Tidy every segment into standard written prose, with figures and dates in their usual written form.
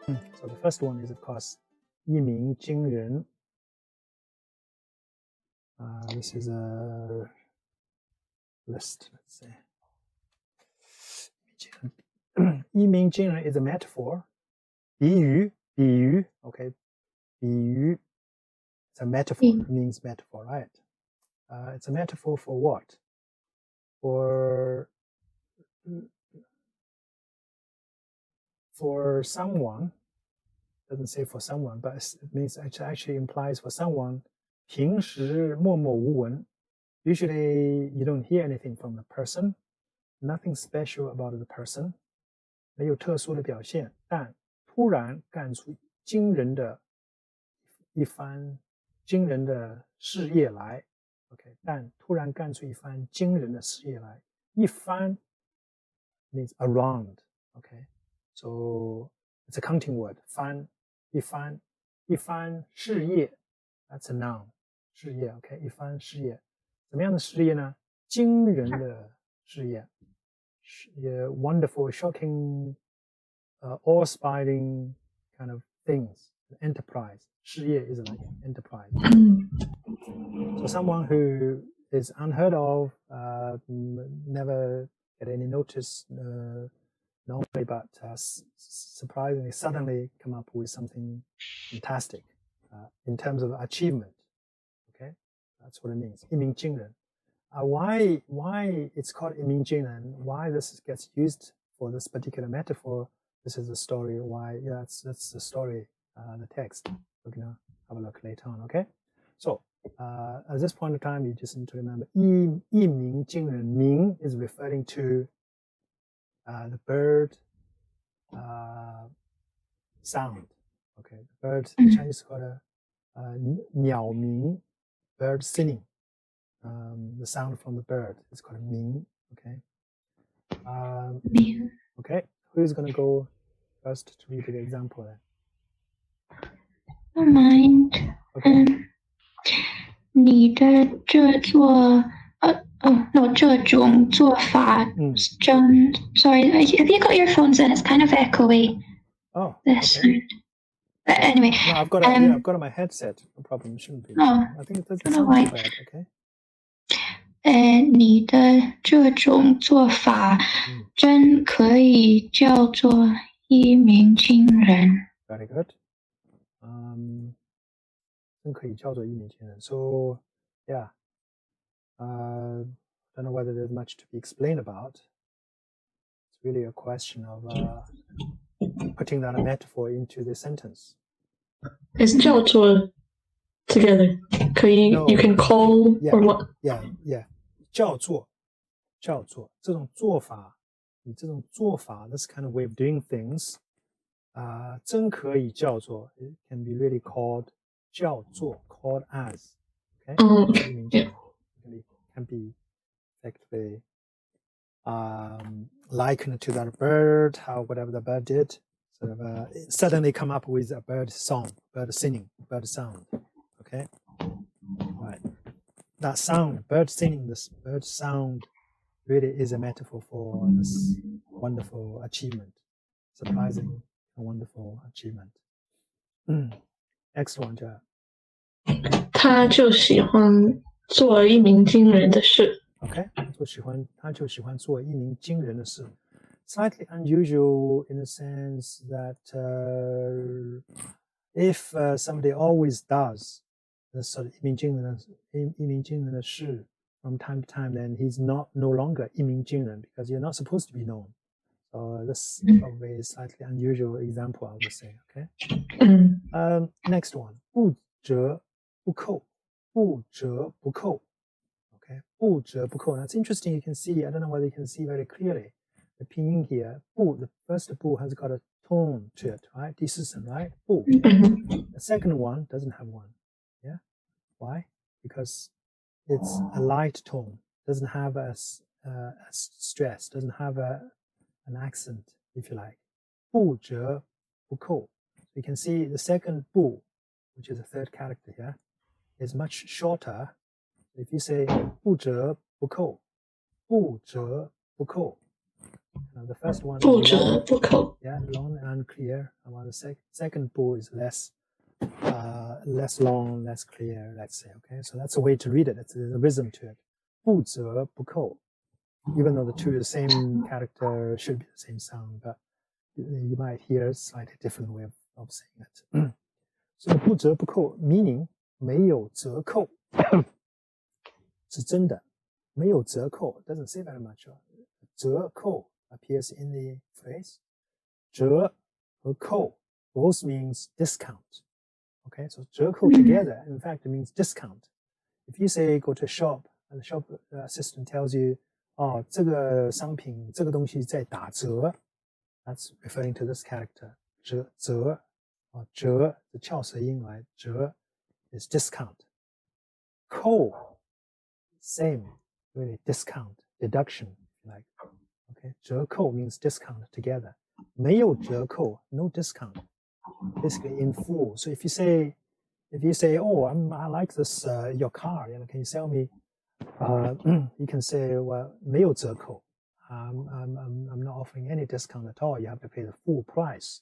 So the first one is, of course, 一鸣惊人. This is a list, let's say. 一鸣惊人 is a metaphor. 比喻, okay. 比喻 it's a metaphor. It means metaphor, right? It's a metaphor for what? For someone, doesn't say for someone, but it means it actually implies for someone 平时默默无闻. Usually you don't hear anything from the person, nothing special about the person, 没有特殊的表现，但突然干出惊人的一番惊人的事业来。Okay, 但突然干出一番惊人的事业来。一番 means around. Okay, so it's a counting word. 番一番事业 that's a noun. 事业 okay, 一番事业。怎么样的事业呢？惊人的事业。Wonderful, shocking, awe-inspiring kind of things. Enterprise. 事业 is like enterprise. So someone who is unheard of, never get any notice normally, but surprisingly, suddenly come up with something fantastic in terms of achievement. Okay, that's what it means. 一鸣惊人. Why it's called 一鸣惊人? Why this gets used for this particular metaphor? This is the story. Why? Yeah, that's the story. The text. We're gonna have a look later on. Okay. So at this point in time, you just need to remember 一鸣惊人. 鸣 is referring to the bird sound. Okay, the bird. Chinese called 鸟鸣, bird singing. The sound from the bird is called 鸣. Okay. Okay. Who is going to go first to read the example then? Don't mind. Okay. 你的这种做法真 Sorry, have you got earphones in? It's kind of echoey. Oh. This Okay. But anyway. No, I've got my headset. No problem. It shouldn't be. Oh, I think it doesn't sound too bad. Okay. 你的这种做法真可以叫做一鸣惊人。 Very good. 真可以叫做一鸣惊人. So, yeah. Don't know whether there's much to be explained about. It's really a question of putting that a metaphor into the sentence. Is 叫做 together? No. You can call Yeah, or what? Yeah. 叫做这种做法，你这种做法 this kind of way of doing things, 真可以叫做 it can be really called 叫做 called as. Okay. Yeah. It can be effectively likened to that bird, how whatever the bird did, sort of suddenly come up with a bird song, bird singing, bird sound. Okay. Right. That sound, bird singing, this bird sound really is a metaphor for this wonderful achievement, surprising and wonderful achievement. Next one, Jack. 他就喜欢做一鸣惊人的事。 Okay, 他就喜欢做一鸣惊人的事. Slightly unusual in the sense that if somebody always does this sort of 一鸣惊人的事 from time to time, then he's no longer 一鸣惊人 because you're not supposed to be known. So this probably is slightly unusual example, I would say. Okay. Next one, 不折不扣. 不折不扣. Okay, 不折不扣. That's interesting. You can see, I don't know whether you can see very clearly the pinyin here. 不, the first 不 has got a tone to it, right? 第四声, right? 不. The second one doesn't have one. Yeah. Why? Because it's a light tone. Doesn't have a stress. Doesn't have an accent, if you like. 不折不扣. You can see the second 不, which is the third character here, is much shorter. If you say 不折不扣, 不折不扣, the the first one 不 is 折 long, 不扣。 yeah, long and unclear. While the second 不 is less long, less clear, let's say. Okay, so that's a way to read it. There's a rhythm to it. 不折不扣. Even though the two are the same character, should be the same sound, but you might hear a slightly different way of saying it. So 不折不扣 meaning 没有折扣是真的，没有折扣 doesn't say very much. 折扣 appears in the phrase. 折和扣 both means discount. Okay, so 折扣 together, in fact, it means discount. If you say go to a shop, and the shop assistant tells you, 这个商品这个东西在打折 that's referring to this character. 折折的翘舌音来，折 is discount. 扣 same, really discount, deduction, like. Okay, 折扣 means discount together. 没有折扣 no discount. Basically in full. So if you say, oh, I like this your car, can you sell me? You can say, well, 没有折扣. I'm not offering any discount at all. You have to pay the full price.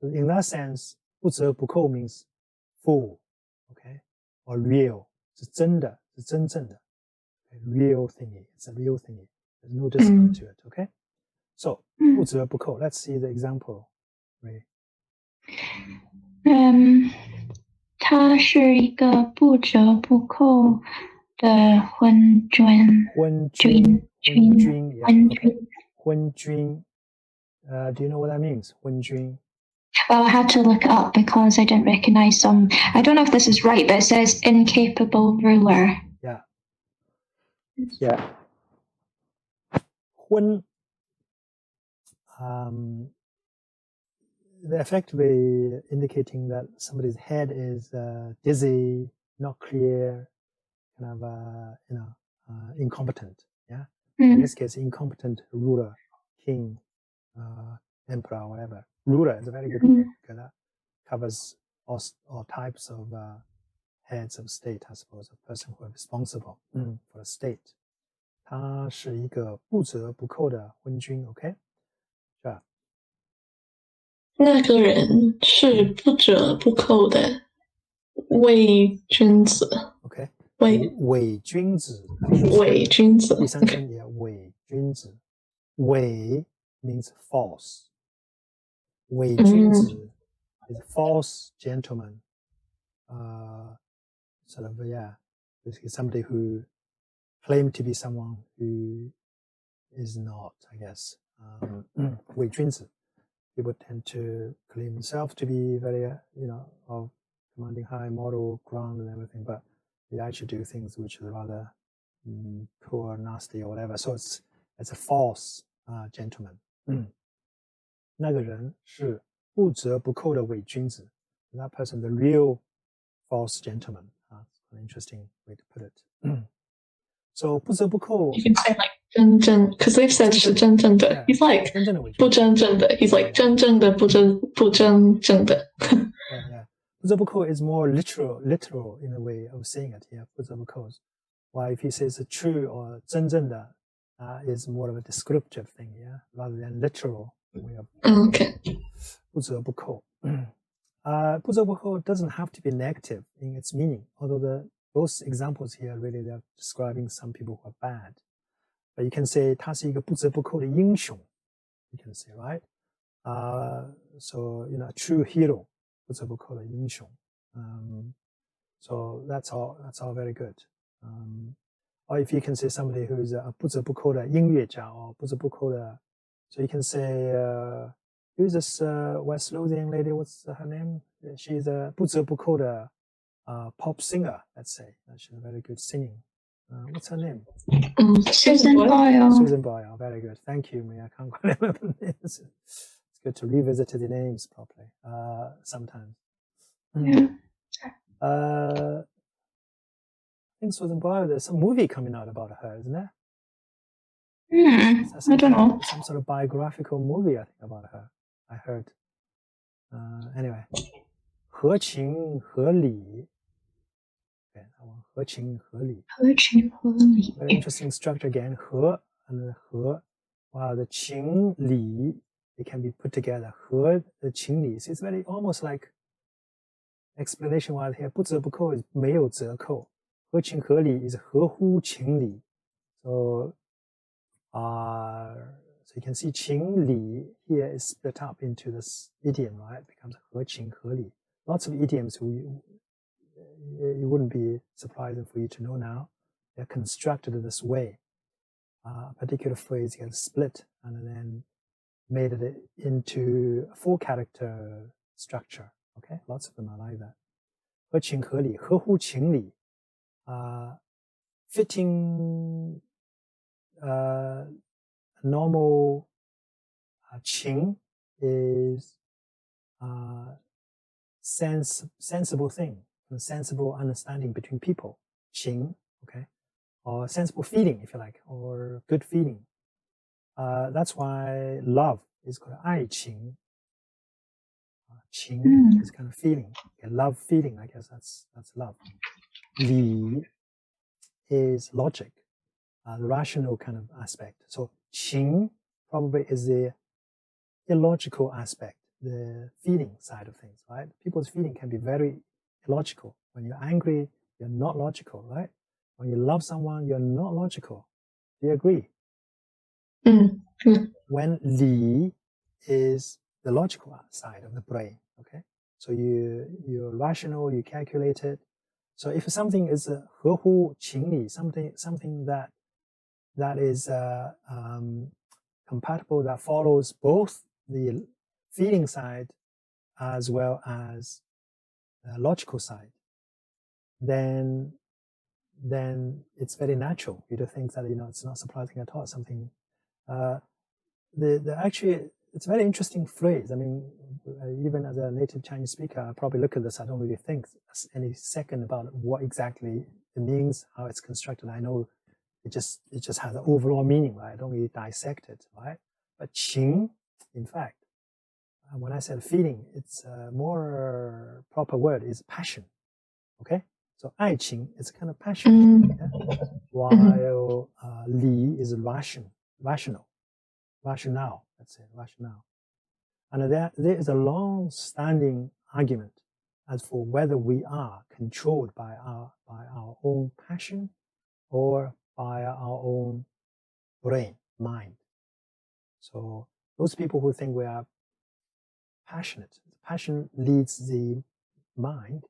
So in that sense, 不折不扣 means full, okay, or real. 是真的，是真正的。Okay? Real thingy. It's a real thingy. There's no discount to it. Okay. So 不折不扣. Let's see the example. Right. 他是一个不折不扣的昏君。昏君. Yeah. 昏君. Do you know what that means? 昏君. Well, I had to look it up because I didn't recognize some. I don't know if this is right, but it says incapable ruler. Yeah. Yeah. 昏. They're effectively indicating that somebody's head is dizzy, not clear, kind of incompetent. Yeah. In this case, incompetent ruler, king, emperor, whatever. Ruler is a very good word because that covers all types of heads of state, I suppose, a person who is responsible for the state. 他是一个不折不扣的昏君 ，OK？ 是吧？那个人是不折不扣的伪君子。 OK， 伪伪君子，伪君子。第三声也伪君子。伪 means false. 伪君子 is false gentleman. Sort of, yeah, basically somebody who claimed to be someone who is not, I guess. 伪君子 people tend to claim themselves to be very, of commanding high moral ground and everything, but they actually do things which are rather poor, nasty, or whatever. So it's a false gentleman. 那个人是不折不扣的伪君子. That person, the real false gentleman. An interesting way to put it. So 不折不扣. You can say like 真正 because they've said 是真正的. Yeah, He's like 真正的伪君子. 不真正的. He's like 真正的不真正的. Yeah. 不折不扣 is more literal in a way of saying it. Yeah, 不折不扣. While if he says a true or 真正的 is more of a descriptive thing, yeah, rather than literal way of. Okay. 不折不扣. 不折不扣 doesn't have to be negative in its meaning, although those examples here really they're describing some people who are bad. But you can say 他是一个不折不扣的英雄. You can say, right? So, a true hero. 不折不扣的英雄. So that's all very good. Or if you can say somebody who is a 不折不扣的音乐家 or 不折不扣的, so you can say, who's this West Lothian lady? What's her name? She's a 不折不扣的pop singer, let's say. She's very good singing. What's her name? Susan Boyle. Susan Boyle. Very good. Thank you, Mia. I can't quite remember the names. It's good to revisit the names properly sometimes. Yeah. I think Susan Boyle, there's some movie coming out about her, isn't there? I don't know. Some sort of biographical movie, I think, about her. I heard. Anyway. 合情合理. Okay, 合情合理. 合情合理. Very interesting structure again. 合 and 合 while the 情理 it can be put together. 和 the 情理 so it's very almost like explanation while here 不折不扣 is 没有折扣，合情合理 is 合乎情理。So so you can see 情理 here is split up into this idiom, right? It becomes 合情合理。Lots of idioms it wouldn't be surprising for you to know now. They're constructed in this way. A particular phrase gets split and then made it into a 4-character structure. Okay, lots of them are like that. 合情合理，合乎情理。Fitting normal 情 is sensible thing, a sensible understanding between people. 情 okay, or sensible feeling if you like, or good feeling. That's why love is called 爱情。情 is kind of feeling, a love feeling. I guess that's love. 理 is logic, the rational kind of aspect. So 情 probably is the illogical aspect, the feeling side of things, right? People's feeling can be very illogical. When you're angry, you're not logical, right? When you love someone, you're not logical. Do you agree? When 理 is the logical side of the brain, okay? So you're rational, you calculate it. So if something is 合乎情理, something that is compatible, that follows both the feeling side as well as the logical side, then it's very natural. You do things that, it's not surprising at all. Something, actually, it's a very interesting phrase. I mean, even as a native Chinese speaker, I probably look at this, I don't really think any second about what exactly it means, how it's constructed. I know it just has an overall meaning, right? I don't really dissect it, right? But 情, in fact, when I said feeling, it's a more proper word is passion, okay? So 爱情 is a kind of passion, yeah? While 理 is rational, let's say, rationale. And there is a long-standing argument as for whether we are controlled by our own passion or by our own brain, mind. So those people who think we are passionate, passion leads the mind.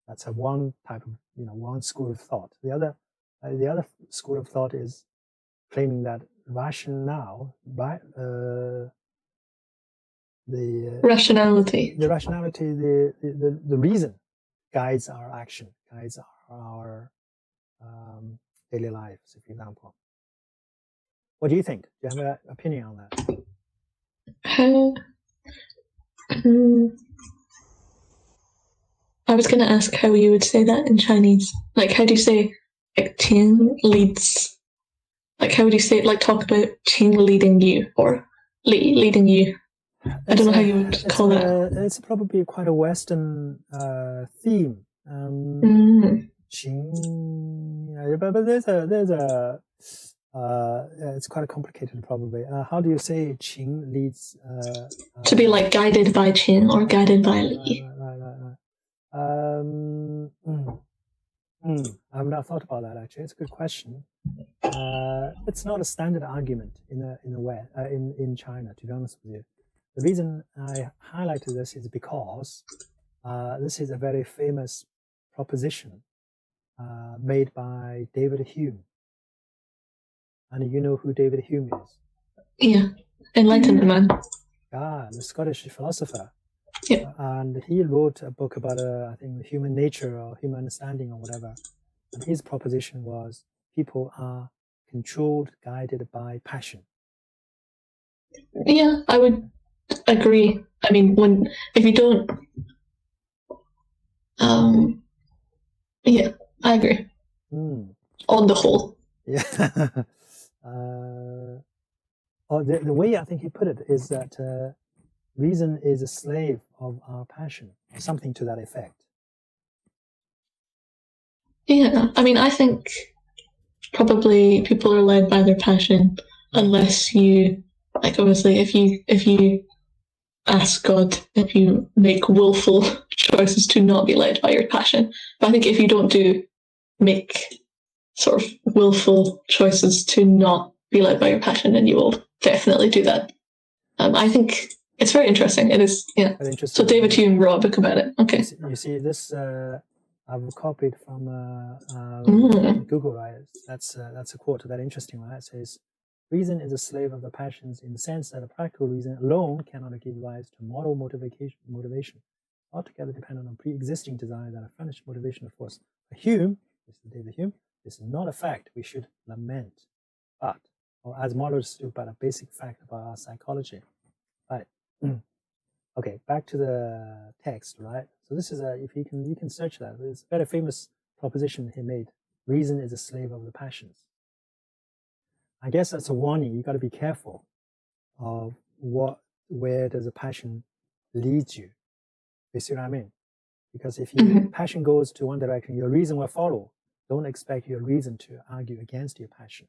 That's one type of, one school of thought. The other school of thought is claiming that rationale, right? The rationality, the reason guides our action, guides our daily lives, for example. What do you think? Do you have an opinion on that? I was going to ask how you would say that in Chinese. Like, how do you say, like, 情 leads? Like, how would you say it? Like, talk about 情 leading you or li leading you. I don't know how you would call that. It's probably quite a Western theme. 情, but there's a it's quite complicated probably. How do you say 情 leads? To be like guided by 情 or guided by li. I've not thought about that actually. It's a good question. It's not a standard argument in China, to be honest with you. The reason I highlighted this is because this is a very famous proposition made by David Hume. And you know who David Hume is? Yeah, Enlightenment man. The Scottish philosopher. Yeah. And he wrote a book about, I think, human nature or human understanding or whatever. And his proposition was people are controlled, guided by passion. Yeah, I would agree. I mean, if you don't, yeah, I agree. On the whole. Yeah. The way I think he put it is that reason is a slave of our passion, or something to that effect. Yeah, I mean, I think probably people are led by their passion unless you, like, obviously, if you ask God, if you make willful choices to not be led by your passion. But I think if you don't make sort of willful choices to not be led by your passion, then you will definitely do that. I think it's very interesting. It is, yeah. So David Hume wrote a book about it. Okay. You see this, I've copied from Google, right? That's a quote, that interesting one. It says, reason is a slave of the passions in the sense that a practical reason alone cannot give rise to moral motivation, altogether dependent on pre-existing desire that a furnished motivational force. For Hume, this is David Hume, this is not a fact we should lament, but, or as models do, but a basic fact about our psychology. Right. Okay, back to the text, right? So this is if you can search that. It's a very famous proposition he made. Reason is a slave of the passions. I guess that's a warning. You got to be careful of where does a passion lead you. You see what I mean? Because if your passion goes to one direction, your reason will follow. Don't expect your reason to argue against your passion.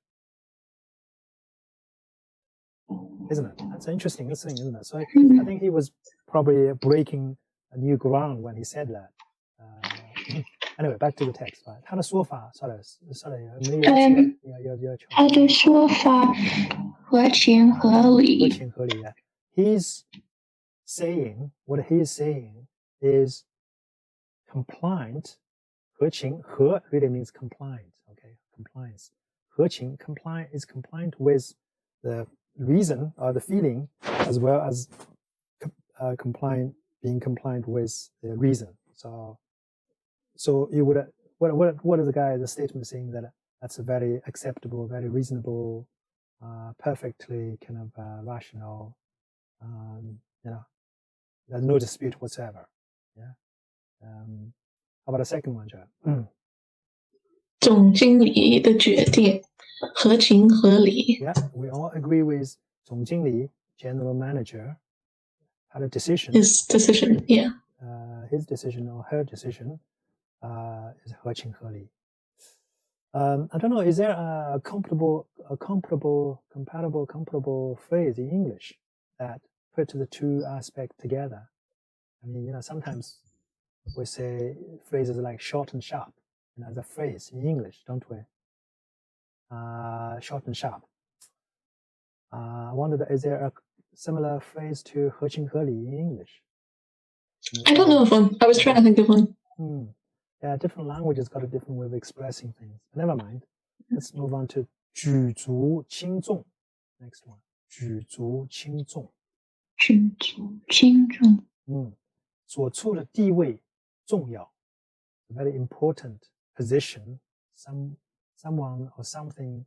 Isn't it? That's an interesting thing, isn't it? So I think he was probably breaking a new ground when he said that. Anyway, back to the text, right? 他的说法 sorry, 他的说法合情合理。合情合理 He's saying, what he is saying is compliant. 合情 合 really means compliant, okay? Compliance. 合情 compliant is compliant with the reason or the feeling, as well as being compliant with the reason. So you would what is the statement saying that that's a very acceptable, very reasonable, perfectly kind of rational, there's no dispute whatsoever. Yeah. How about the second one, Joe? 总经理的决定合情合理。Yeah, we all agree with 总经理 general manager had a decision. His decision, yeah. His decision or her decision is 合情合理. I don't know, is there a comparable phrase in English that put the two aspects together? I mean, sometimes we say phrases like short and sharp, as a phrase in English, don't we? Short and sharp. I wondered, is there a similar phrase to 合情合理 in English? I don't know of one. I was trying to think of one. Yeah, different languages got a different way of expressing things. Never mind. Let's move on to 举足轻重. Next one. 举足轻重. 举足轻重. 所处的地位重要. A very important position. Someone or something,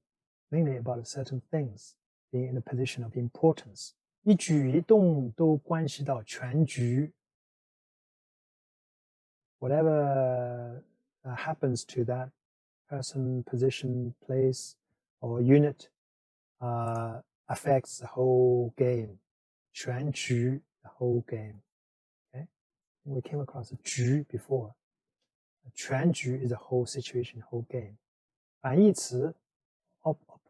mainly about certain things, being in a position of importance. 一举一动都关系到全局. Whatever happens to that person, position, place, or unit affects the whole game. 全局, the whole game. Okay? We came across a 局 before. 全局 is the whole situation, whole game. 反义词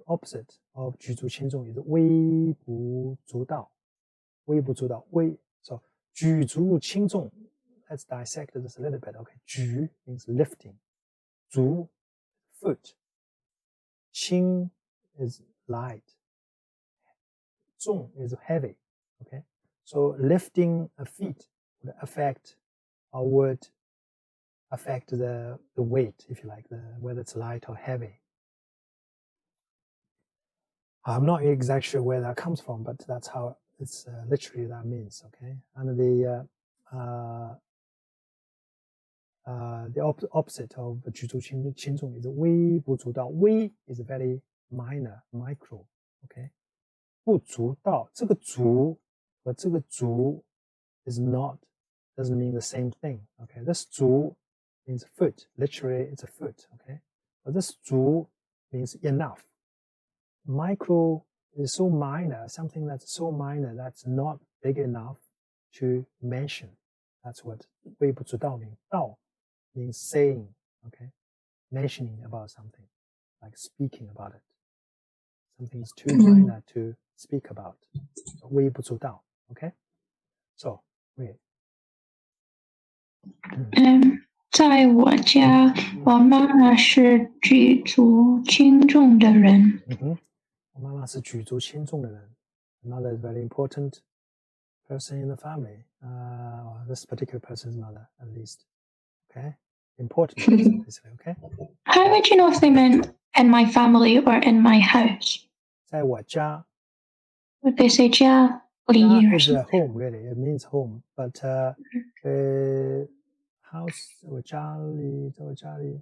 opposite of 举足轻重 is 微不足道. 微不足道, so 举足轻重. Let's dissect this a little bit. Okay, 举 means lifting. 足 foot. 轻 is light. 重 is heavy. Okay, so lifting a feet would affect the weight, if you like, whether it's light or heavy. I'm not exactly sure where that comes from, but that's how it's literally that means. Okay, and the opposite of 举足轻重 is 微不足道. 微 is very minor, micro. Okay, 不足道, 这个足和这个足 doesn't mean the same thing. Okay, this 足 means foot. Literally, it's a foot. Okay, but this 足 means enough. Micro is so minor, something that's so minor that's not big enough to mention. That's what 微不足道 means. 道 means saying, okay, mentioning about something, like speaking about it. Something is too minor to speak about. 微不足道 Okay? So, wait. 在我家，我妈妈是举足轻重的人。我妈妈是举足轻重的人。Mother is very important person in the family. This particular person's mother, at least. Okay? Important person, basically, okay? How would you know if they meant in my family or in my house? 在我家 Would they say 家里 or is something? home, really. It means home. But house, 在我家里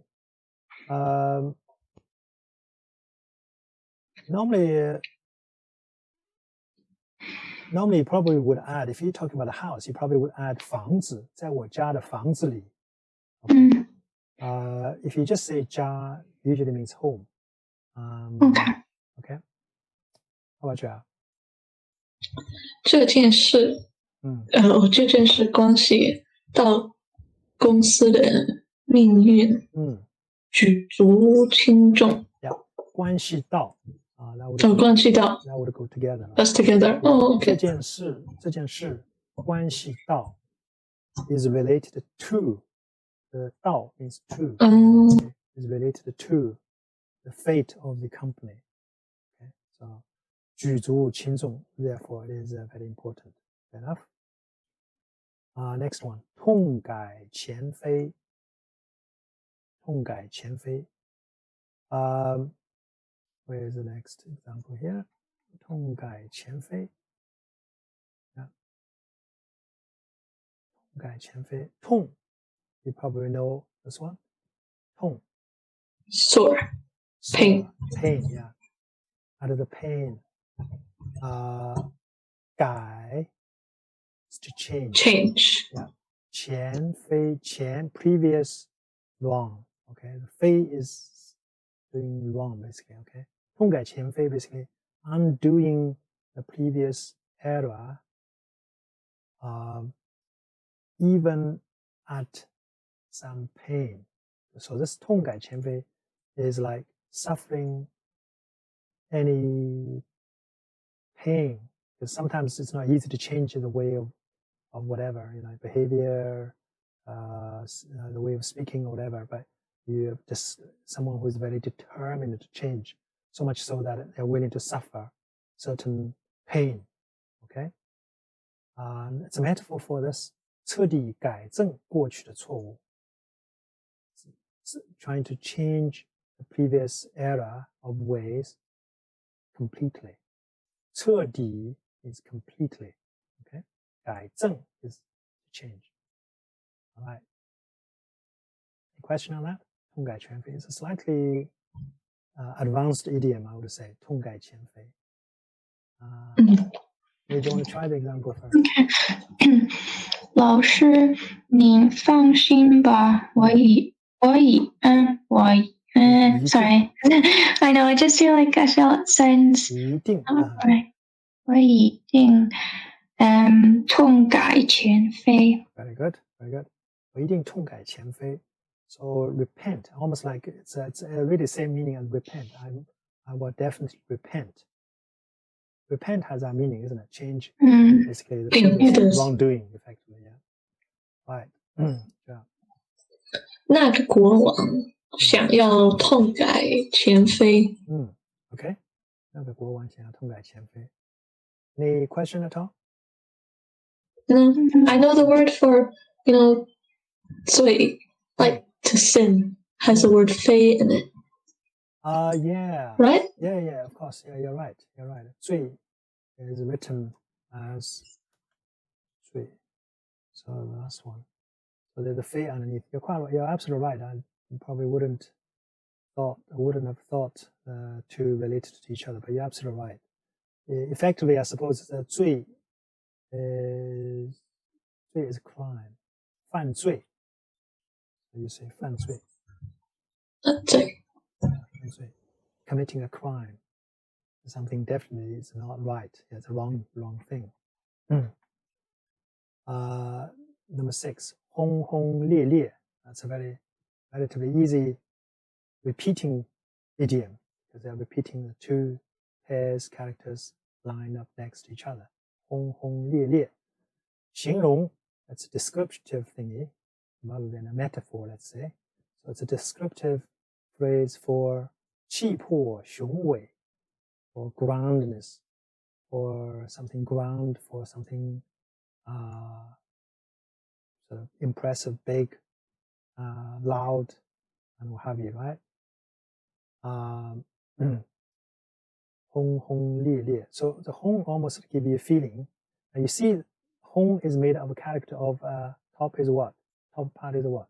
normally you probably would add, if you're talking about a house, you probably would add 房子，在我家的房子里。Okay? If you just say 家, usually means home. Okay? How about you? 这件事关系到公司的命运，举足轻重。关系到关系到 that would go together. That's together. Okay. 这件事关系到 is related to. The 到 means to. Is related to the fate of the company. Okay, so 举足轻重 therefore it is very important. Fair enough. Next one. 痛改前非。痛改前非。Where is the next example here? 痛改前非。痛改前非。痛 You probably know this one. 痛 Sore. Pain. Pain, yeah. Out of the pain. 改 is to change. Yeah. 前非前 previous wrong. Okay. The 非 is doing wrong basically. Okay. 痛改前非 basically undoing the previous error. Even at some pain. So this 痛改前非 is like suffering any pain, because sometimes it's not easy to change the way of whatever, behavior, the way of speaking or whatever, but you have just someone who is very determined to change, so much so that they're willing to suffer certain pain. Okay? It's a metaphor for this. 彻底改正过去的错误。Trying to change the previous error of ways completely. 彻底 is completely. Okay? 改正 is change. All right. Any question on that? 痛改前非 is a slightly advanced idiom, I would say. 痛改前非。Do you want to try the example first? Okay. 老师，你放心吧，sorry. I know, I just feel like it sounds 一定 right. 我一定痛改前非。 Very good, very good. 我一定痛改前非。So repent, almost like it's really the same meaning as repent. I will definitely repent. Repent has that meaning, isn't it? Change, basically the previous wrongdoing, effectively. Yeah. Right. Yeah. 那个国王想要痛改前非。Okay. 那个国王想要痛改前非。Any question at all? I know the word for, 罪, like to sin, has the word 非 in it. Yeah. Right? Yeah, of course. Yeah, you're right. 罪 is written as 罪. So the last one. So there's the 非 underneath. You're absolutely right. I probably wouldn't have thought to relate to each other, but you're absolutely right. Effectively, I suppose 罪 is a crime. 犯罪. So you say 犯罪. 犯罪. Committing a crime. Something definitely is not right. It's a wrong thing. Number 6, 轰轰烈烈. That's a very relatively easy repeating idiom, because they're repeating the two pairs characters line up next to each other. 轰轰烈烈，形容 that's a descriptive thingy rather than a metaphor, let's say. So it's a descriptive phrase for 气魄雄伟 or groundness, or something ground, for something sort of impressive, big, loud, and what have you, right? 轰轰烈烈. So the 轰 almost give you a feeling. And you see, 轰 is made of a character of top is what? Top part is what?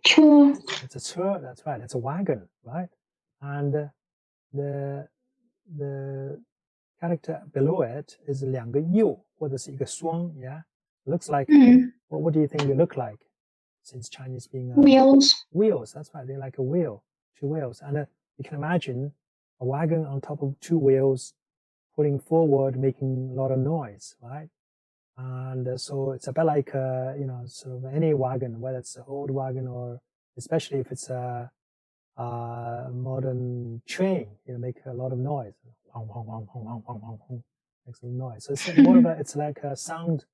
车 It's a 车, that's right. It's a wagon, right? And the character below it is 两个右或者是一个双, yeah? Looks like, what do you think they look like? Since Chinese being wheels. Wheels, that's right. They're like a wheel, two wheels. And you can imagine a wagon on top of two wheels pulling forward, making a lot of noise, right? And so it's a bit like, sort of any wagon, whether it's an old wagon or especially if it's a modern train, make a lot of noise. Hong, hong, hong, hong, hong, hong, hong, hong, makes a noise. So it's more of it's like a sound.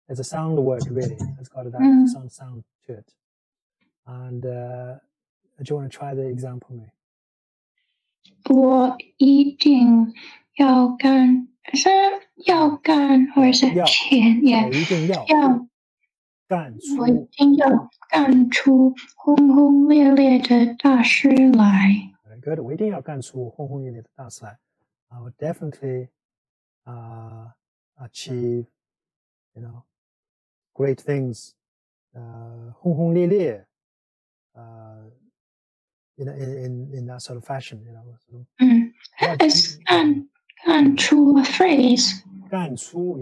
It's a sound word, really. It's got that sound to it. And do you want to try the example, May? 我一定要干，是要干，或者是钱也一定要干出，我一定要干出轰轰烈烈的大事来。Very good. 我一定要干出轰轰烈烈的大事来。I will definitely achieve, great things. 轰轰烈烈 in that sort of fashion, It's 干出 a phrase. 干出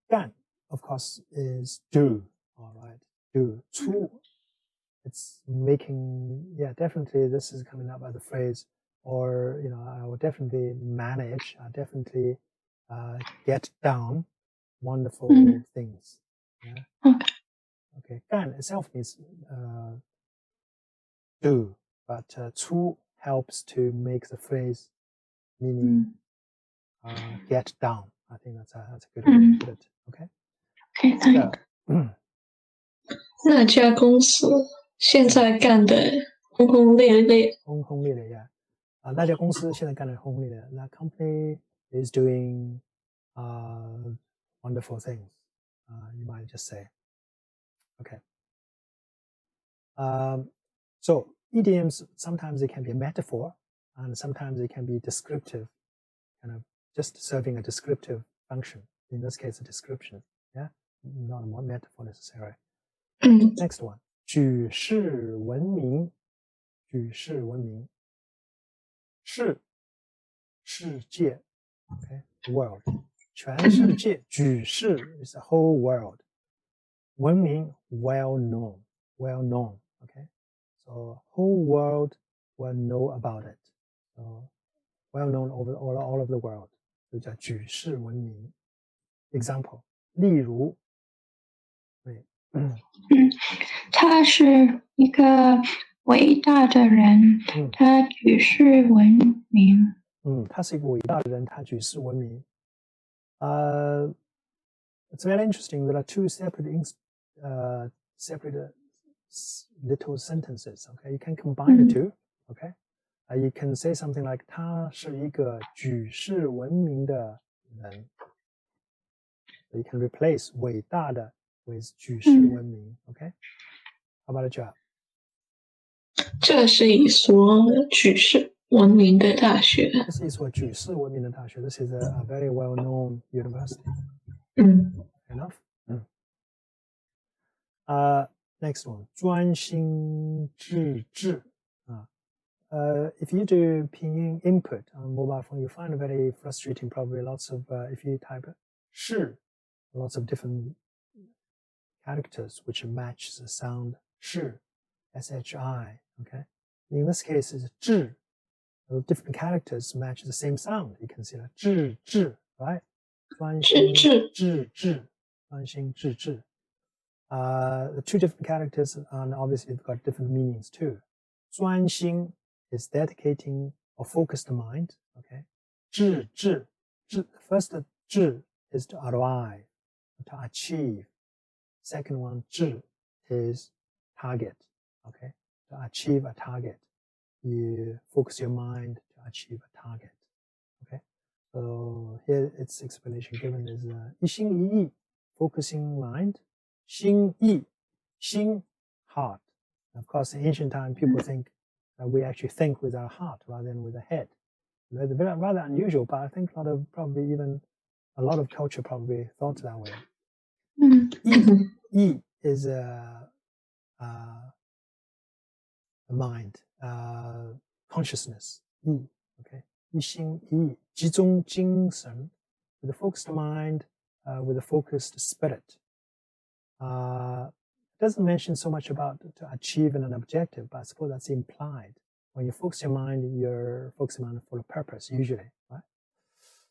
干 of course is do, all right, do. 出 it's making, definitely this is coming up as a phrase, or I will definitely manage, I definitely get down wonderful things. Yeah. Okay. 干 itself means do, but 出 helps to make the phrase meaning get down. I think that's a good way to put it. Okay. Okay, thanks. 那家公司现在干的轰轰烈烈。轰轰烈烈 yeah. 那家公司现在干的轰轰烈烈 That company is doing wonderful things. You might just say. Okay. So idioms, sometimes they can be a metaphor, and sometimes they can be descriptive, kind of just serving a descriptive function. In this case, a description. Yeah, not a metaphor necessarily. Next one. 举世闻名，举世闻名，世世界 ，okay, world， 全世界，举世 is the whole world， 闻名 well known, okay, so whole world will know about it, so well known over all of the world， 就叫举世闻名。Example， 例如，对。他是一个伟大的人，他举世闻名。他是一个伟大的人，他举世闻名。It's very interesting. There are two separate little sentences. Okay, you can combine the two. Okay, you can say something like 他是一个举世闻名的人。You can replace 伟大的 with 举世闻名。Okay, how about a job? 这是一所举世闻名的大学。这是一所举世闻名的大学。This is a very well-known university. Enough. Next one. 专心致志 if you do pinyin input on mobile phone, you find it very frustrating. Probably lots of if you type 是 lots of different characters which match the sound 是 SHI. Okay. In this case, it's 志 different characters match the same sound. You can see that 志 right? 专心致志，专心致志。The two different characters, and obviously they've got different meanings too. 专心 is dedicating or focused mind. Okay. 志 first 志 is to arrive, to achieve. Second one 志 is target. Okay. To achieve a target, you focus your mind to achieve a target. Okay. So here its explanation given is 一心一意, focusing mind. 心意, 心 heart. Of course, in ancient time, people think that we actually think with our heart rather than with the head. That's rather unusual, but I think probably even a lot of culture probably thought that way. 意 is a mind, consciousness. 意 okay. 一心一意, 集中精神, with a focused mind, with a focused spirit. It doesn't mention so much about to achieve an objective, but I suppose that's implied. When you focus your mind, you're focusing on for a purpose, usually, right?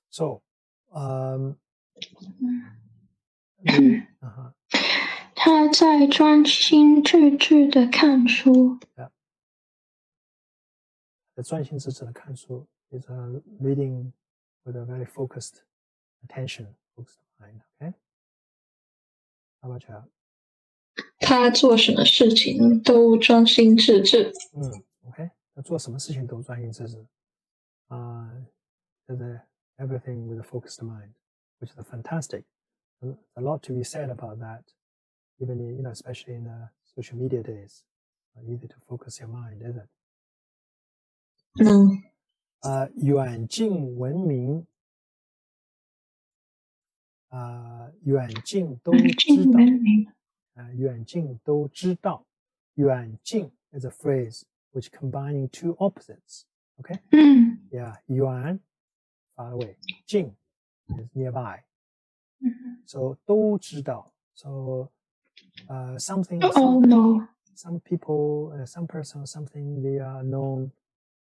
So, 他在专心致志的看书。专心致志的看书 is reading with a very focused attention, focused mind. Okay. How about you? 他做什么事情都专心致志。OK， 他做什么事情都专心致志。Does everything with a focused mind, which is fantastic. A lot to be said about that, even especially in the social media days. Easy to focus your mind, isn't it? 远近闻名，远近都知道。远近都知道。远近 is a phrase which combining two opposites. Okay? Yeah, 远 far away. 近 is nearby. So 都知道. So something. Oh no. Some people, some person or something, they are known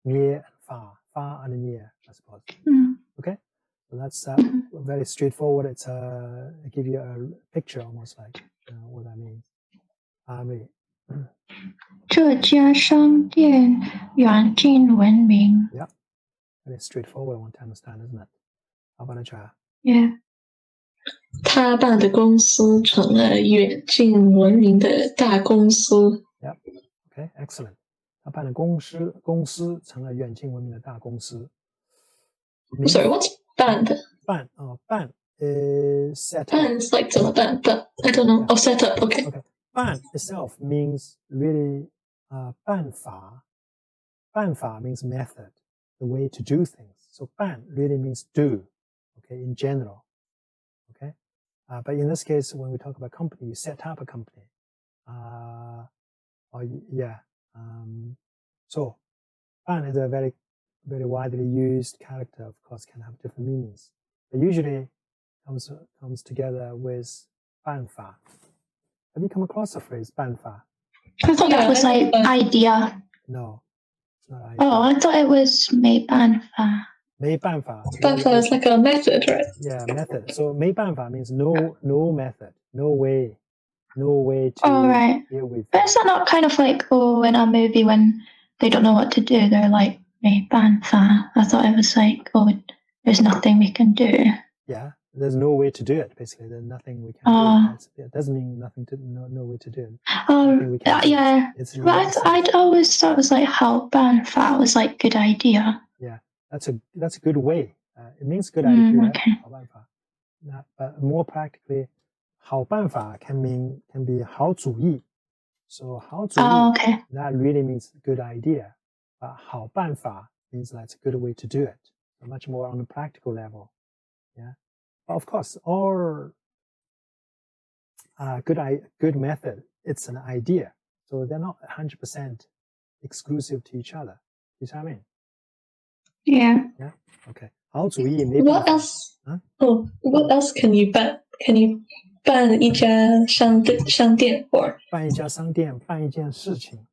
near and far and near, I suppose. Okay? So that's very straightforward. It's give you a picture almost like what that means. 这家商店远近闻名。Yeah, very straightforward one to understand, isn't it? How about a try? Yeah. 他办的公司成了远近闻名的大公司。Yeah. Okay, excellent. 他办的公司成了远近闻名的大公司。Sorry, what's 办的？办 is set up. 办 is like 怎么办 but I don't know. Yeah. Oh, set up, okay. Okay. 办 itself means really 办法 means method, the way to do things. So 办 really means do, okay, in general. Okay. But in this case, when we talk about company, you set up a company. So 办 is a very, very widely used character, of course, can have different meanings. But usually comes together with 办法. Have you come across the phrase 办法? I thought that was like idea. No, it's not idea. Oh, I thought it was 没办法。没办法. 办法 is like a method, right? Yeah, method. So 没办法 means no method, no way to right. deal with. But is that not kind of like in a movie when they don't know what to do, they're like 没办法. I thought it was like, there's nothing we can do. Yeah, there's no way to do it. Basically, there's nothing we can do. It doesn't mean nothing to no way to do it. Yeah. But I'd always thought it was like 好办法 was like good idea. Yeah, that's a good way. It means good idea. Okay. 好办法. But more practically, 好办法 can be 好主意. So 好主意 okay. that really means good idea. But 好办法 means that's a good way to do it. So much more on a practical level. Yeah. But of course, all good method, it's an idea. So they're not 100% exclusive to each other. You see what I mean? Yeah. Yeah. Okay. 好主意没办法. What else? What else can you ban? Can you 办一家商店 or 办一家商店，办一件事情。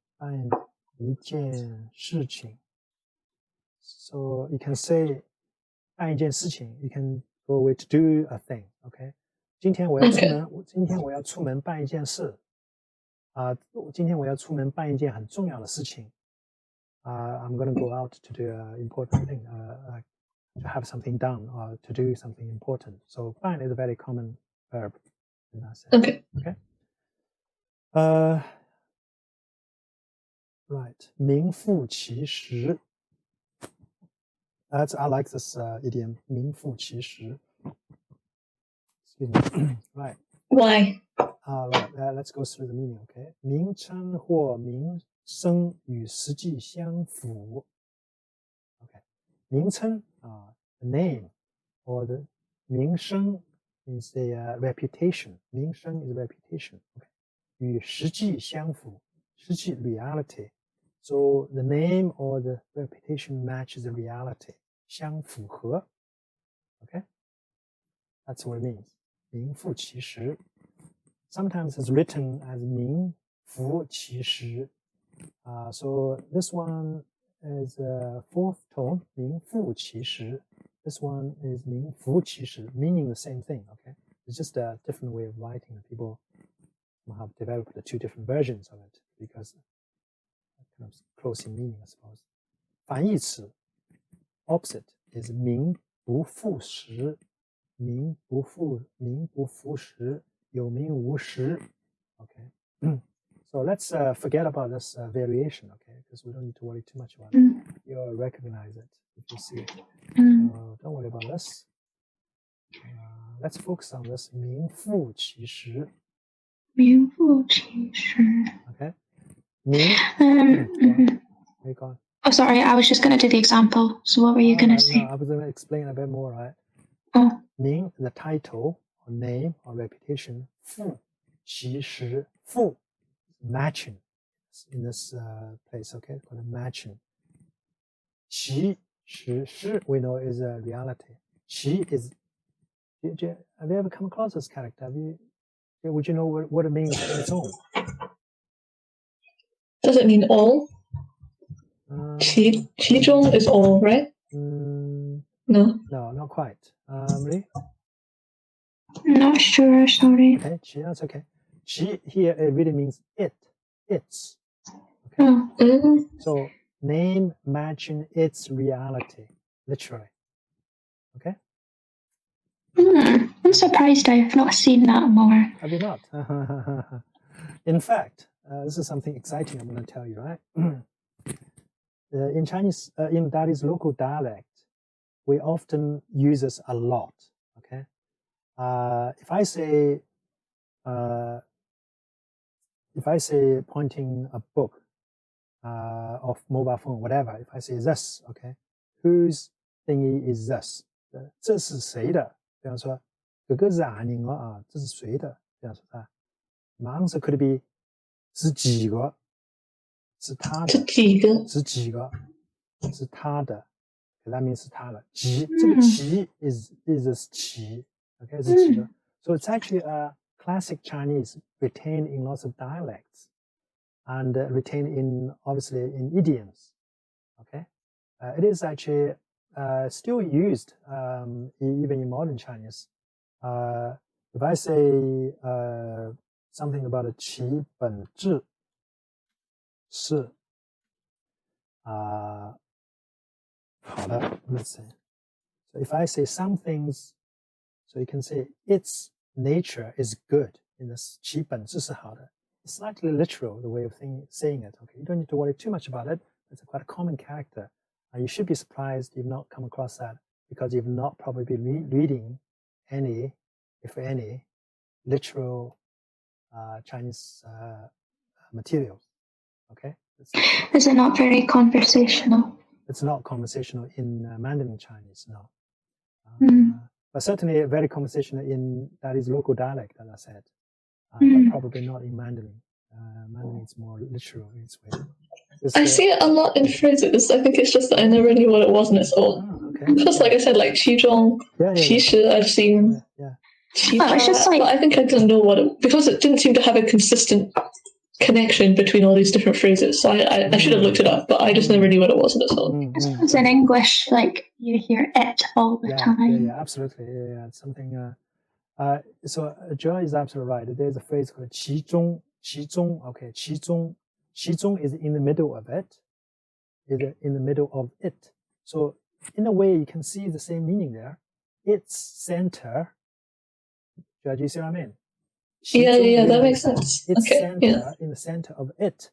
So you can say 办一件事情 you can go with to do a thing, okay? 今天我要出门，今天我要出门办一件事。今天我要出门办一件很重要的事情。I'm going to go out to do an important thing, to have something done or to do something important. So 办 is a very common verb in that sense. Okay. Okay. Right. 名副其实. I like this idiom. 名副其实. Excuse me. Right. Why? Right. Let's go through the meaning. Okay. 名称或名声与实际相符. Okay. 名称 the name or the 名声 is the reputation. 名声 is reputation. Okay. 与实际相符. 实际 reality. So the name or the reputation matches the reality. 相符合. Okay. That's what it means. 名副其实. Sometimes it's written as 名副其实. So this one is fourth tone, 名副其实. This one is 名副其实, meaning the same thing. Okay, it's just a different way of writing. People have developed the two different versions of it because kind of close in meaning, I suppose. 反义词 opposite is 名不副实. 名不副实, 有名无实. Okay. So let's forget about this variation, okay? Because we don't need to worry too much about it. You'll recognize it if you see it. Don't worry about this. Let's focus on this 名副其实. 名副其实. Okay. 名. Oh, sorry, I was just going to do the example. So what were you going to say? No, I was going to explain a bit more, right? 名 the title or name or reputation. 副其实. 副 matching in this place, okay? Called matching. 其实 we know is a reality. 其 is. Have you ever come across this character? Would you know what it means on its own? Does it mean all? 其中 is all, right? No, not quite. Marie? Not sure, sorry. Okay, that's okay. 其 here it really means it's. Okay. So name matching its reality, literally. Okay. I'm surprised I've not seen that more. Have you not? In fact, this is something exciting I'm going to tell you, right? In Chinese, in that is local dialect, we often use this a lot. Okay. If I say pointing a book of mobile phone, whatever, if I say this, okay, whose thingy is this? 这是谁的？比方说，这个是哪人啊？这是谁的？这样说啊，马上是 could be 是几个？是他的？是几个？是几个？是他的 ？That means 是他的。几这个几 is this 几 ？Okay， 是几个？ So it's actually a classic Chinese retained in lots of dialects and retained in obviously in idioms. Okay, it is actually still used even in modern Chinese. If I say something about a 其本质是好的 let's say. So if I say some things, so you can say its nature is good in this 其本质是好的. It's slightly literal the way of saying it. Okay, you don't need to worry too much about it. It's quite a common character. You should be surprised you've not come across that because you've not probably been reading any, if any, literal Chinese materials. Okay? Is it not very conversational? It's not conversational in Mandarin Chinese, no. But certainly very conversational in that is local dialect, as I said. But probably not in Mandarin. Mandarin is more literal in its way. I see it a lot in phrases. I think it's just that I never knew what it was on its own. Okay. Because like I said, like 其中, 其实 I've seen. It's just like, but I think I didn't know what it, because it didn't seem to have a consistent connection between all these different phrases. So I should have looked it up, but I just never knew what it was on its own. I suppose in English, like you hear it all the time. Yeah, absolutely. Yeah, it's something So Joy is absolutely right. There's a phrase called 其中. Okay, 其中is in the middle of it. Is in the middle of it. So in a way, you can see the same meaning there. Its center. Joy, do you see what I mean? Yeah, that makes sense. Its okay, center, in the center of it,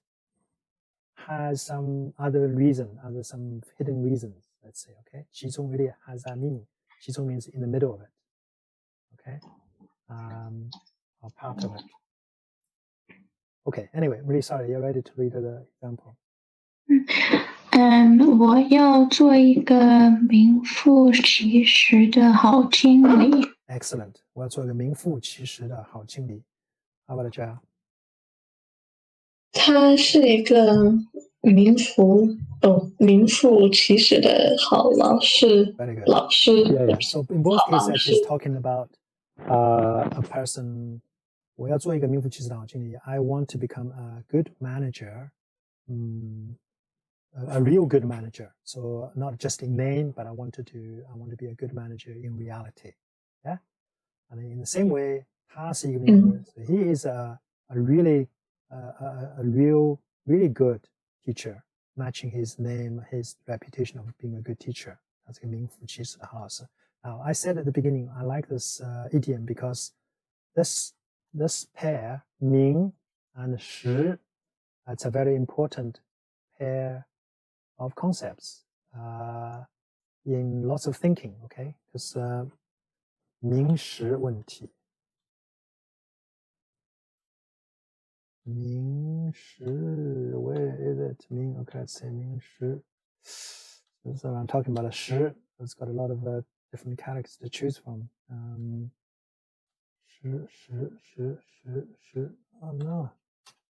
has some other reason, some hidden reasons, let's say, okay? 其中 really has that meaning. 其中 means in the middle of it, okay? Or part of it. Okay, anyway, really sorry, you're ready to read the example. 我要做一个名副其实的好经理。Excellent. 我要做一个名副其实的好经理。How about Joe? 他是一个名副其实的好老师。 Very good. 老师。Yeah. So in both cases, she's talking about a person. 我要做一个名副其实的好经理。I want to become a good manager. A real good manager. So not just in name, but I want to be a good manager in reality. Yeah. And in the same way, he is a really good teacher, matching his name, his reputation of being a good teacher. That's a 名副其实的好老师. Now, I said at the beginning, I like this idiom because this pair, 名 and 实, that's a very important pair of concepts in lots of thinking, okay? Because 名实问题. 名实, where is it? 名, okay, let's say 名实. So I'm talking about a 实. It's got a lot of different characters to choose from. 实. Oh no,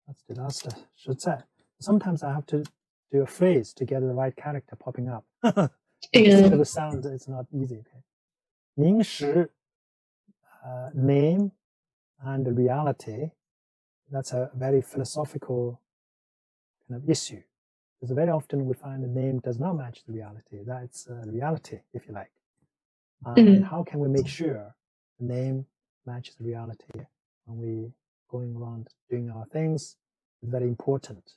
that's disaster. 实在. Sometimes I have to do a phrase to get the right character popping up. Because the sound is not easy. Okay. 名实, name and reality. That's a very philosophical kind of issue. Because very often we find the name does not match the reality. That's reality, if you like. And how can we make sure the name matches the reality when we going around doing our things? It's very important.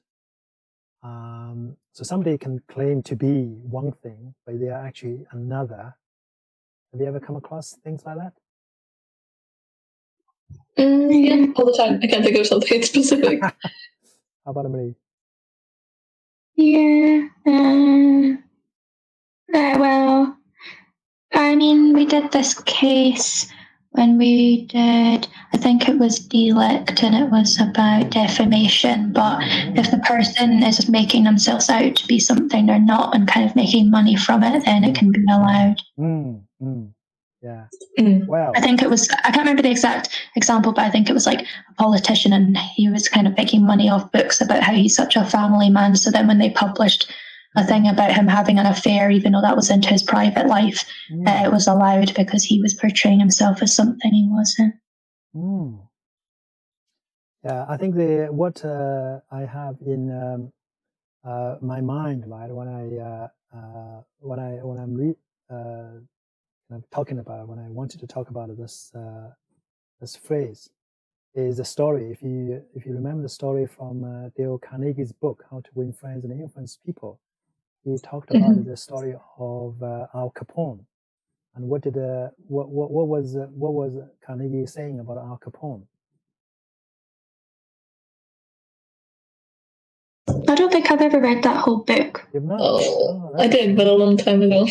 So somebody can claim to be one thing, but they are actually another. Have you ever come across things like that? Yeah, all the time. I can't think of something specific. How about Emily? Yeah. Well, I mean, we did this case when we did, I think it was delict, and it was about defamation. But if the person is making themselves out to be something they're not and kind of making money from it, then it can be allowed. Yeah. Mm. Well, I think it was, I can't remember the exact example, but I think it was like a politician and he was kind of making money off books about how he's such a family man. So then when they published a thing about him having an affair, even though that was into his private life, it was allowed because he was portraying himself as something he wasn't. Yeah, I think what I have in my mind, right, when I'm talking about, when I wanted to talk about this phrase, is a story. If you remember the story from Dale Carnegie's book, How to Win Friends and Influence People, he talked about the story of Al Capone, and what was Carnegie saying about Al Capone? I don't think I've ever read that whole book. You've not? Oh, I did, but a long time ago.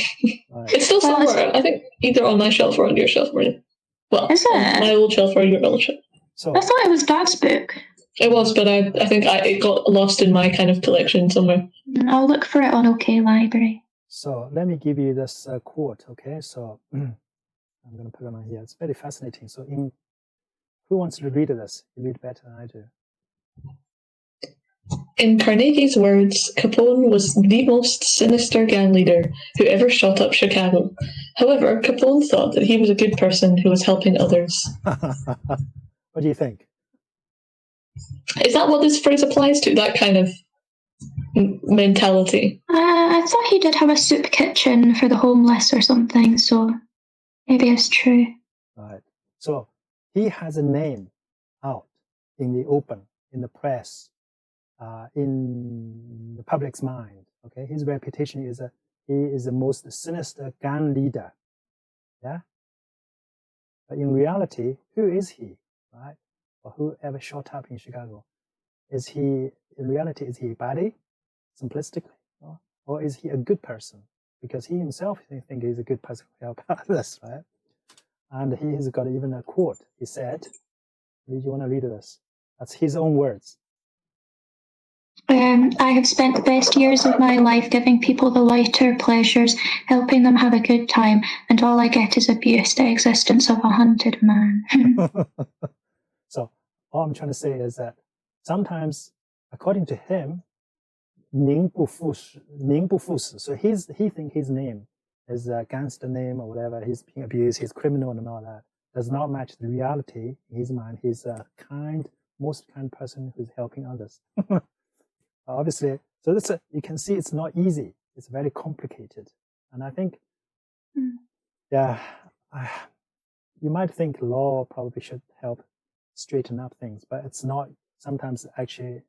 Right. It's still somewhere. I think either on my shelf or on your shelf. Well, Is it? on my old shelf or your old shelf. So I thought it was Dad's book. It was, but I think it got lost in my kind of collection somewhere. I'll look for it on OK Library. So let me give you this quote, okay? So I'm going to put it on here. It's very fascinating. So who wants to read this? You read better than I do. In Carnegie's words, Capone was the most sinister gang leader who ever shot up Chicago. However, Capone thought that he was a good person who was helping others. What do you think? Is that what this phrase applies to? That kind of mentality? I thought he did have a soup kitchen for the homeless or something, so maybe it's true. Right. So he has a name out in the open, in the press, in the public's mind. Okay, his reputation is he is the most sinister gang leader. Yeah, but in reality, who is he, right? Or whoever shot up in Chicago, is he in reality? Is he a baddie, simplistically, or is he a good person? Because he himself thinks he's a good person to help others, right? And he has got even a quote. He said, "Do you want to read this?" That's his own words. I have spent the best years of my life giving people the lighter pleasures, helping them have a good time, and all I get is abuse, the existence of a hunted man. So all I'm trying to say is that sometimes, according to him, 名不副实, 名不副实. So he thinks his name is a gangster name or whatever. He's being abused, he's criminal and all that. Does not match the reality in his mind. He's a most kind person who's helping others. Obviously, so you can see it's not easy. It's very complicated. And I think, you might think law probably should help straighten up things, but it's not. Sometimes it actually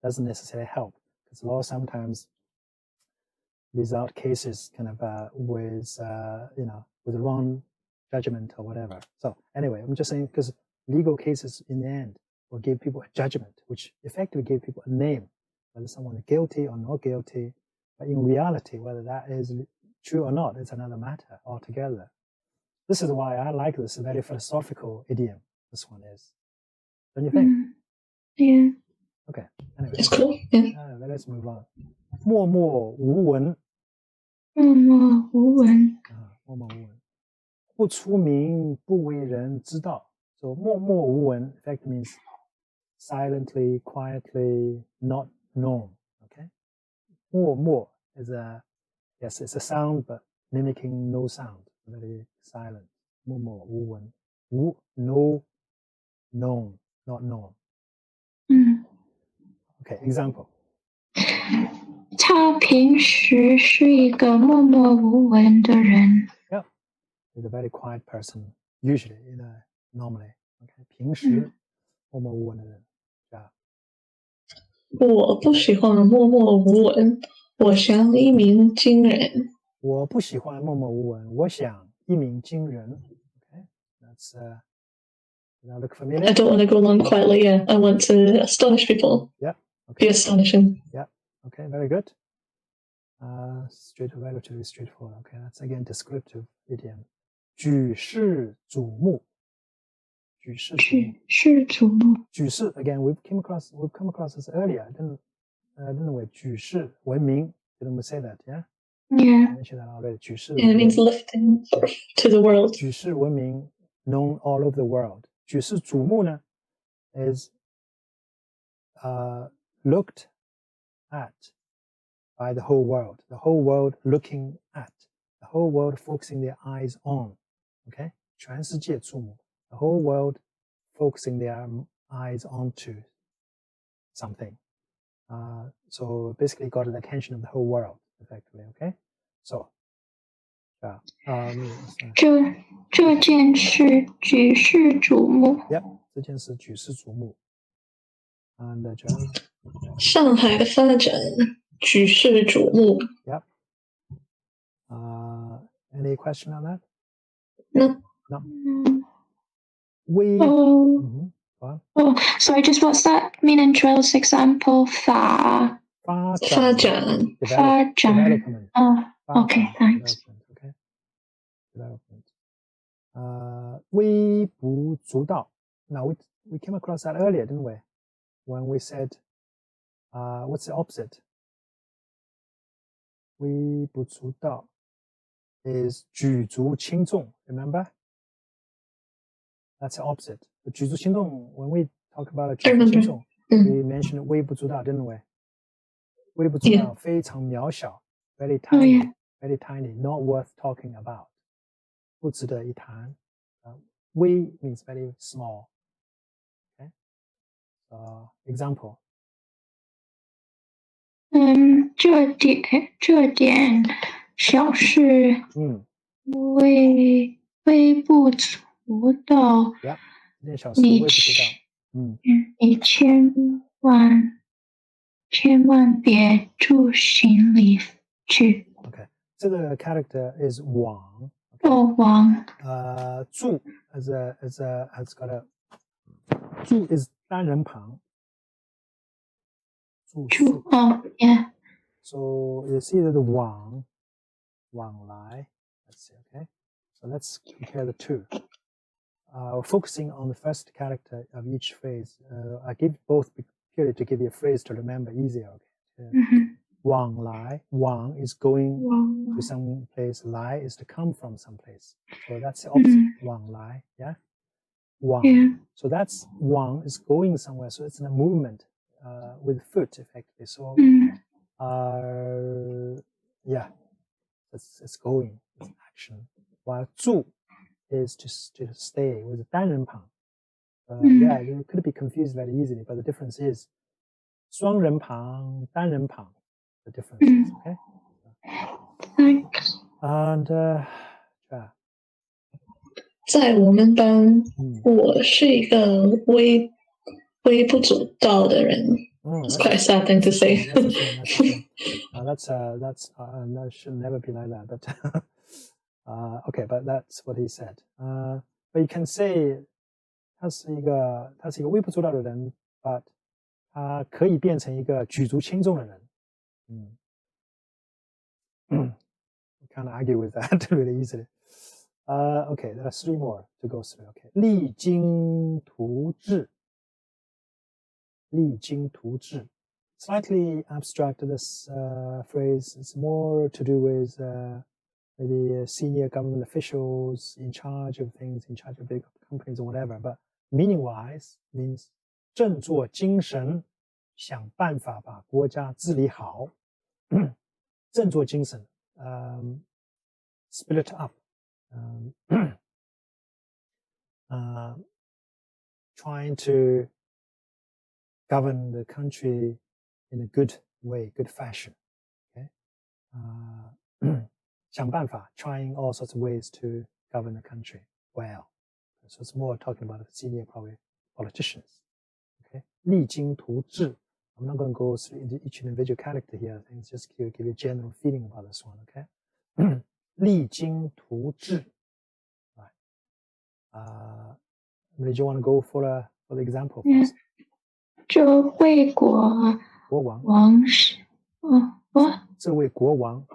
doesn't necessarily help, because law sometimes result cases kind of with the wrong judgment or whatever. So anyway, I'm just saying, because legal cases in the end will give people a judgment, which effectively give people a name, whether someone is guilty or not guilty. But in reality, whether that is true or not is another matter altogether. This is why I like this very philosophical idiom. This one is. Don't you think? Yeah. Okay. Anyway, It's cool. Yeah. Let's move on. 默默无闻. 默默无闻. 默默无闻. 不出名，不为人知道. So 默默无闻 in fact means silently, quietly, not known. Okay. 默默 is it's a sound but mimicking no sound, very silent. 默默无闻. No known, not known. Okay, example. 他平时是一个默默无闻的人。 Yeah, he's a very quiet person, usually, normally. Okay, 平时默默无闻的人。Yeah. 我不喜欢默默無聞，我想一鳴驚人。我不喜欢默默無聞，我想一鳴驚人。Okay, that's does that look familiar? I don't want to go along quietly. Yeah, I want to astonish people. Yeah. Okay. Be astonishing. Yeah. Okay. Very good. Relatively straightforward. Okay. That's again descriptive idiom. 举世瞩目. 举世瞩目. 举世 again we've come across this earlier, didn't we? 举世闻名. Didn't we say that? Yeah. Yeah. I mentioned that already. 举世 And it means lifting to the world. 举世闻名, known all over the world. 举世瞩目呢 is looked at by the whole world. The whole world looking at. The whole world focusing their eyes on. Okay? 全世界注目. The whole world focusing their eyes onto something. So basically got the attention of the whole world, effectively. Okay? So, 这件事举世瞩目。 Yep, 这件事举世瞩目。And John? 上海的发展举世瞩目。 Yep. Any question on that? No. No. Sorry, just what's that mean in Drill's example? 发展. Development. Okay, thanks. Okay. Development. 微不足道. Now we came across that earlier, didn't we? When we said, what's the opposite? 微不足道 is 举足轻重. Remember? That's the opposite. The 举足轻重, when we talk about 举足轻重, we mentioned 微不足道, didn't we? 微不足道, 非常渺小, very tiny, very tiny, not worth talking about. 不值得一谈. 微 means very small. Okay? Example. 这点小事微不足道。这件小事我也不知道。你千万别住行李区。OK， 这个 character is 往。往。住 has got a 住 is 单人旁。住 yeah. So you see that the 往来。Let's see, okay. So let's compare the two. Focusing on the first character of each phrase. I give both period to give you a phrase to remember easier. Okay. 往来 往 is going to some place. 来 is to come from some place. So that's the opposite. 往来, yeah. 往 So that's 往 is going somewhere. So it's in a movement with foot effectively. So yeah, it's going, it's action. While 住 is to stay with 单人旁. Yeah, you could be confused very easily, but the difference is 双人旁单人旁 the differences, okay? Thanks. And 在我们班，我是一个微不足道的人。It's quite a sad thing to say. That should never be like that. But okay, but that's what he said. But you can say 他是一个微不足道的人 ，but 他可以变成一个举足轻重的人。Can't argue with that really easily. Okay, there are 3 more to go through. Okay, 励精图治。励精图治 Slightly abstract, this phrase. It's more to do with maybe senior government officials in charge of things, in charge of big companies or whatever. But meaning-wise, means 振作精神，想办法把国家治理好。振作精神 split up. Trying to govern the country in a good way, good fashion. Okay, 想办法 trying all sorts of ways to govern the country well. So it's more talking about senior probably politicians. Okay, 励精图治. I'm not going to go through into each individual character here. I think it's just to give you a general feeling about this one. Okay, 励精图治. Right. Did you want to go for the example first? 这位国王是这位国王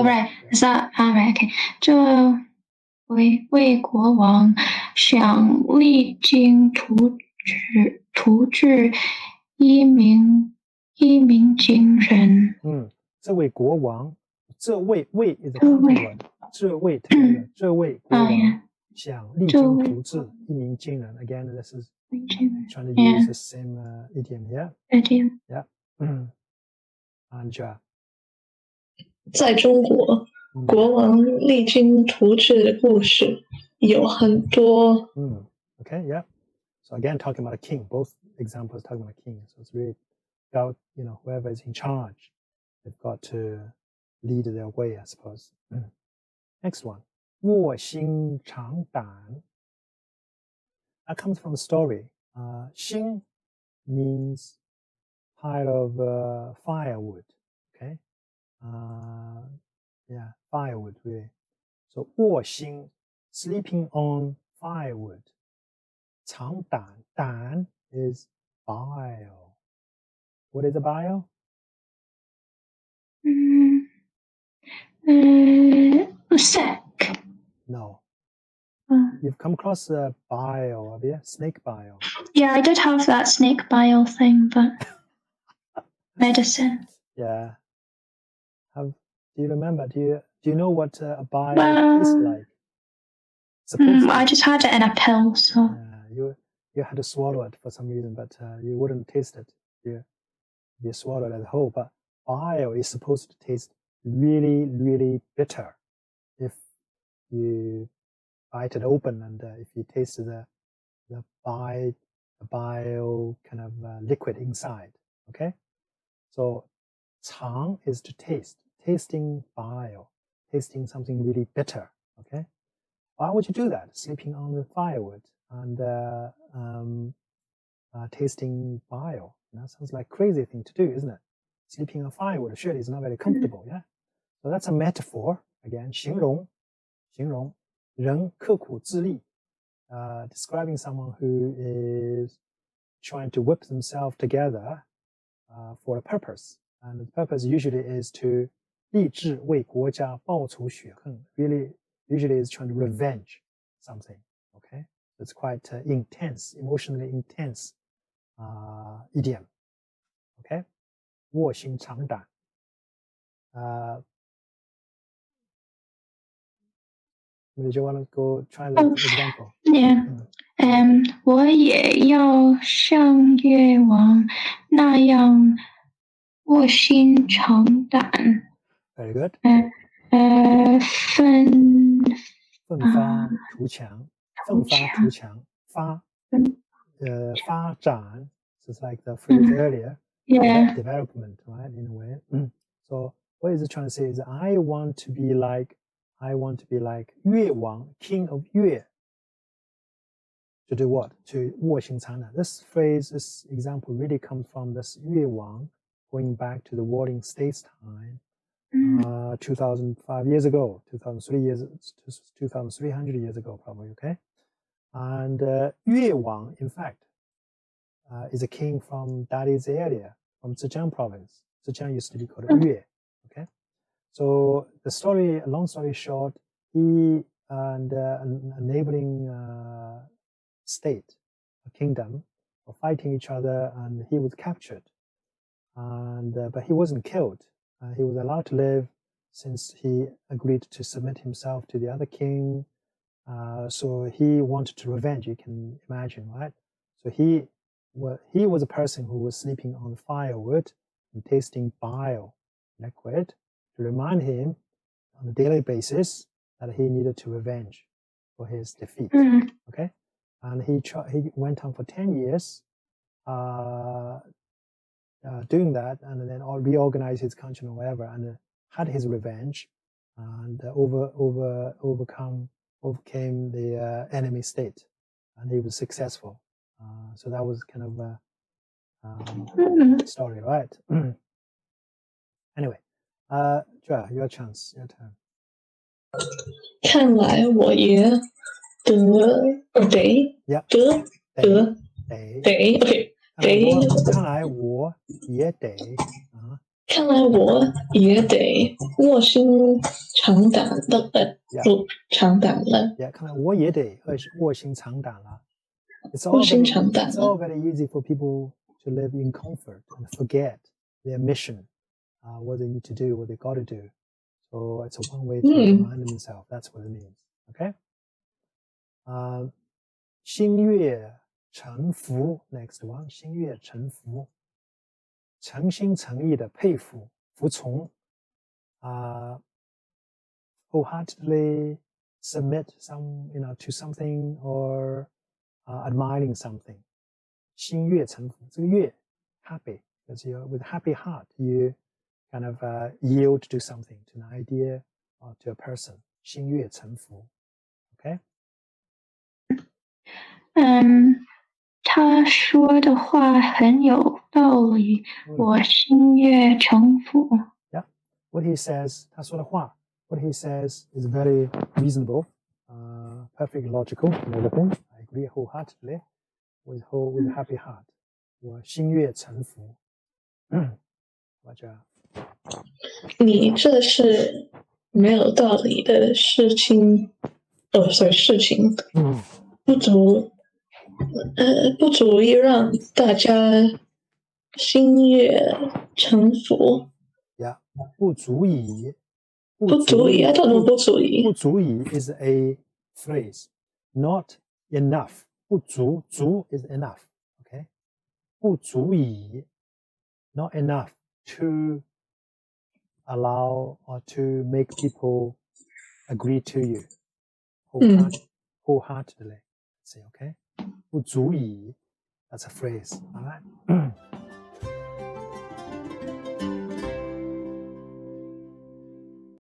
right. Is that right? Okay. 这位国王想励精图治一鸣惊人。这位国王，这位 is a counting word. 这位国王想励精图治一鸣惊人。Again, this is trying to use the same idiom here. Yeah. And 在中国，国王励精图治的故事有很多。Okay, yeah. So again, talking about a king. Both examples talking about a king. So it's really about, whoever is in charge, they've got to lead their way, I suppose. Next one. 卧薪尝胆. That comes from a story. 薪 means pile of firewood. Okay. Yeah, firewood really. So 卧薪, sleeping on firewood. 尝胆, 胆 is bile. What is a bile? Sack. No. You've come across a bile, have you? Snake bile. Yeah, I did have that snake bile thing, but medicine. Yeah. Do you remember? Do you know what a bile is like? I just had it in a pill, so. Yeah, you had to swallow it for some reason, but you wouldn't taste it. You swallow it as a whole. But bile is supposed to taste really, really bitter if you bite it open and if you taste the bile kind of liquid inside. Okay, so 尝 is to taste, tasting bile, tasting something really bitter. Okay, why would you do that? Sleeping on the firewood. and tasting bile. That sounds like a crazy thing to do, isn't it? Sleeping on firewood surely is not very comfortable, yeah? So that's a metaphor. Again, 形容人刻苦自立, describing someone who is trying to whip themselves together for a purpose. And the purpose usually is to 立志为国家报仇雪恨. Really, usually is trying to revenge something. Okay? It's quite intense, emotionally intense idiom. Okay? 卧薪尝胆. Did you want to go try the example? Yeah. 我也要像越王那样卧薪尝胆。 Very good. 奋发图强. 发展 is like the phrase earlier. Yeah. Development, right? In a way. So what is it trying to say is I want to be like 越王, king of 越. To do what? To 卧薪尝胆. This phrase, this example really comes from this 越王 going back to the warring states time. 2,005 years ago, 2,300 years ago, probably, okay? And 越王, in fact, is a king from that area, from Zhejiang province. Zhejiang used to be called Yue, okay? So the story, long story short, he and a neighboring state, a kingdom, were fighting each other, and he was captured. And but he wasn't killed. He was allowed to live since he agreed to submit himself to the other king. So he wanted to revenge, you can imagine, right? So he was a person who was sleeping on firewood and tasting bile liquid to remind him on a daily basis that he needed to revenge for his defeat. Okay, and he went on for 10 years doing that, and then reorganized his country or whatever, and had his revenge, and overcame the enemy state, and he was successful. So that was kind of a story, right? Anyway, Joa, your chance, your turn. 看来我也得 Yeah. 得 OK 看来我也得看来我也得卧薪尝胆了。尝胆了。Yeah, 看来我也得卧薪尝胆了。It's all very easy for people to live in comfort and forget their mission, what they need to do, what they got to do. So it's one way to remind themselves. That's what it means. Okay. 心悦诚服 next one. 心悦诚服，诚心诚意的佩服、服从。Wholeheartedly submit to something or admiring something. 心悦诚服，这个悦 happy, because with a happy heart you kind of yield to something, to an idea or to a person. 心悦诚服 Okay? 他说的话很有道理，我心悦诚服。Yeah, what he says, 他说的话 what he says is very reasonable, perfectly logical and everything. I agree wholeheartedly with a happy heart. 我心悦诚服。你这是没有道理的事情，事情，不足以让大家心悦诚服。Yeah, 不足以。不足以 I don't know 不足以。不足以 is a phrase, not enough. 不足 is enough. Okay, 不足以 not enough to allow or to make people agree to you wholeheartedly. Say okay. 不足以 that's a phrase. All right.